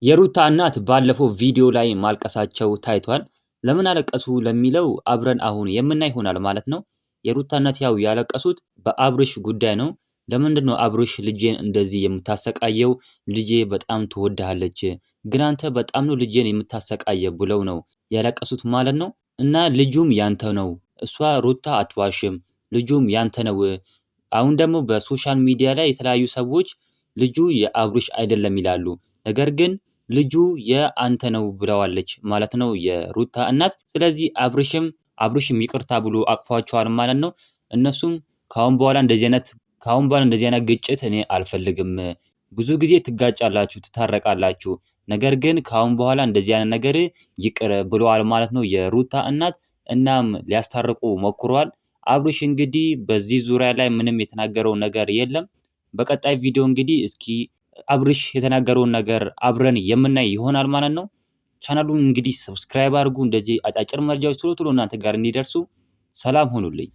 የሩታ እናት ባለፈው ቪዲዮ ላይ ማልቀሳቸው ታይቷል። ለምን አለቀሱ ለሚለው አብረን አሁን የምናይ ይሆናል ማለት ነው። የሩታ እናት ያው ያለቀሱት በአብርሽ ጉዳይ ነው። ለምንድነው አብርሽ ልጄን እንደዚህ የምታሰቃየው? ልጄ በጣም ትወድሃለች፣ ግን አንተ በጣም ነው ልጄን የምታሰቃየ ብለው ነው ያለቀሱት ማለት ነው። እና ልጁም ያንተ ነው፣ እሷ ሩታ አትዋሽም፣ ልጁም ያንተ ነው። አሁን ደግሞ በሶሻል ሚዲያ ላይ የተለያዩ ሰዎች ልጁ የአብርሽ አይደለም ይላሉ። ነገር ግን ልጁ የአንተ ነው ብለዋለች ማለት ነው የሩታ እናት። ስለዚህ አብርሽም ይቅርታ ብሎ አቅፏቸዋል ማለት ነው። እነሱም ካሁን በኋላ እንደዚህ አይነት ግጭት እኔ አልፈልግም። ብዙ ጊዜ ትጋጫላችሁ፣ ትታረቃላችሁ፣ ነገር ግን ካሁን በኋላ እንደዚህ አይነት ነገር ይቅር ብለዋል ማለት ነው የሩታ እናት። እናም ሊያስታርቁ ሞክረዋል። አብርሽ እንግዲህ በዚህ ዙሪያ ላይ ምንም የተናገረው ነገር የለም። በቀጣይ ቪዲዮ እንግዲህ እስኪ አብርሽ የተናገረውን ነገር አብረን የምናይ ይሆናል ማለት ነው። ቻናሉን እንግዲህ ሰብስክራይብ አድርጉ። እንደዚህ አጫጭር መረጃዎች ቶሎ ቶሎ እናንተ ጋር እንዲደርሱ። ሰላም ሁኑልኝ።